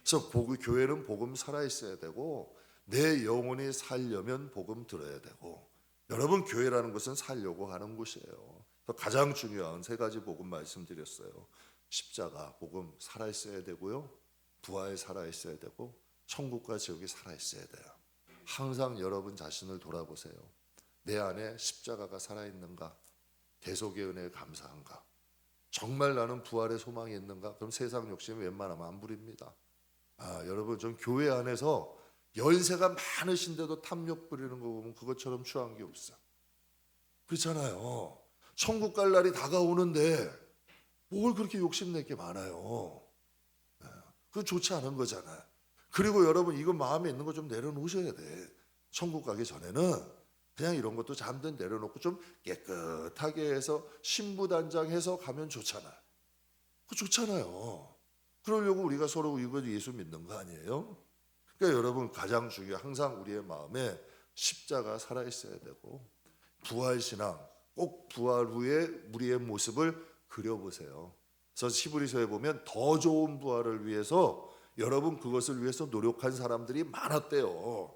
그래서 교회는 복음 살아있어야 되고 내 영혼이 살려면 복음 들어야 되고, 여러분 교회라는 것은 살려고 하는 곳이에요. 가장 중요한 3가지 복음 말씀드렸어요. 십자가 복음 살아있어야 되고요, 부활 살아있어야 되고 천국과 지옥이 살아있어야 돼요. 항상 여러분 자신을 돌아보세요. 내 안에 십자가가 살아있는가? 대속의 은혜에 감사한가? 정말 나는 부활의 소망이 있는가? 그럼 세상 욕심이 웬만하면 안 부립니다. 여러분 좀 교회 안에서 연세가 많으신데도 탐욕 부리는 거 보면 그것처럼 추한 게 없어. 그렇잖아요. 천국 갈 날이 다가오는데 뭘 그렇게 욕심낼 게 많아요. 그거 좋지 않은 거잖아요. 그리고 여러분 이거 마음에 있는 거 좀 내려놓으셔야 돼. 천국 가기 전에는 그냥 이런 것도 잠든 내려놓고 좀 깨끗하게 해서 신부단장해서 가면 좋잖아요. 그거 좋잖아요. 그러려고 우리가 서로 이거 예수 믿는 거 아니에요? 그러니까 여러분 가장 중요한, 항상 우리의 마음에 십자가 살아있어야 되고, 부활신앙, 꼭 부활 후에 우리의 모습을 그려보세요. 그래서 히브리서에 보면 더 좋은 부활을 위해서 여러분 그것을 위해서 노력한 사람들이 많았대요.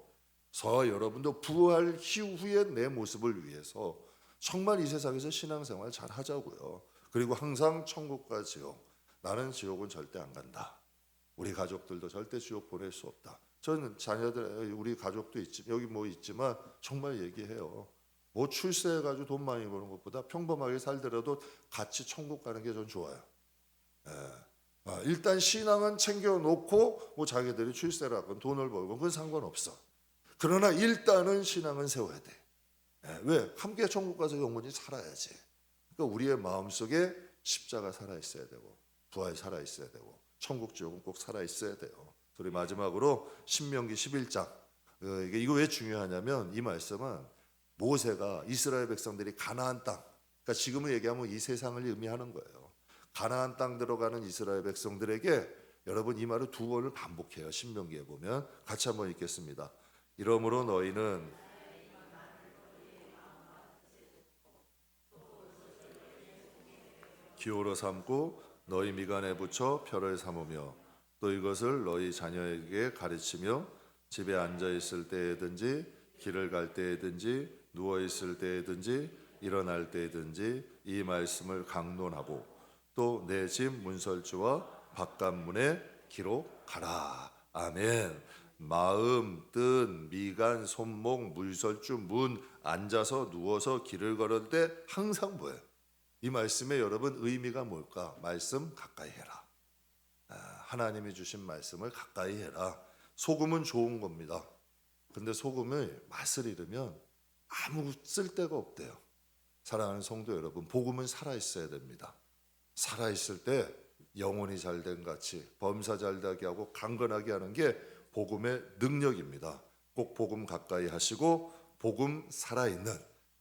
그래서 여러분도 부활 이후에 내 모습을 위해서 정말 이 세상에서 신앙생활 잘 하자고요. 그리고 항상 천국과 지옥, 나는 지옥은 절대 안 간다, 우리 가족들도 절대 지옥 보낼 수 없다, 저는 자녀들, 우리 가족도 있지, 여기 뭐 있지만 정말 얘기해요. 뭐 출세해가지고 돈 많이 버는 것보다 평범하게 살더라도 같이 천국 가는 게 전 좋아요. 일단 신앙은 챙겨놓고 뭐 자기들이 출세를 하건 돈을 벌건 그건 상관없어. 그러나 일단은 신앙은 세워야 돼. 왜? 함께 천국 가서 영원히 살아야지. 그러니까 우리의 마음속에 십자가 살아있어야 되고 부활 살아있어야 되고 천국 지옥은 꼭 살아있어야 돼요. 우리 마지막으로 신명기 11장. 이거 왜 중요하냐면 이 말씀은 모세가 이스라엘 백성들이 가나안 땅, 그러니까 지금을 얘기하면 이 세상을 의미하는 거예요. 가나안 땅 들어가는 이스라엘 백성들에게 여러분 이 말을 두 번을 반복해요. 신명기에 보면 같이 한번 읽겠습니다. 이러므로 너희는 기호로 삼고 너희 미간에 붙여 표를 삼으며 또 이것을 너희 자녀에게 가르치며 집에 앉아 있을 때에든지 길을 갈 때에든지 누워 있을 때에든지 일어날 때에든지 이 말씀을 강론하고 또 내 집 문설주와 바깥문에 기록하라. 아멘. 마음, 뜻, 미간, 손목, 문설주, 문, 앉아서 누워서 길을 걸을 때 항상 뭐예요? 이 말씀의 여러분 의미가 뭘까? 말씀 가까이 해라. 하나님이 주신 말씀을 가까이 해라. 소금은 좋은 겁니다. 근데 소금의 맛을 잃으면 아무 쓸데가 없대요. 사랑하는 성도 여러분, 복음은 살아있어야 됩니다. 살아있을 때 영혼이 잘된 같이 범사 잘되게 하고 강건하게 하는 게 복음의 능력입니다. 꼭 복음 가까이 하시고 복음 살아있는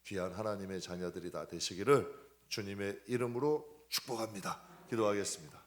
귀한 하나님의 자녀들이 다 되시기를 주님의 이름으로 축복합니다. 기도하겠습니다.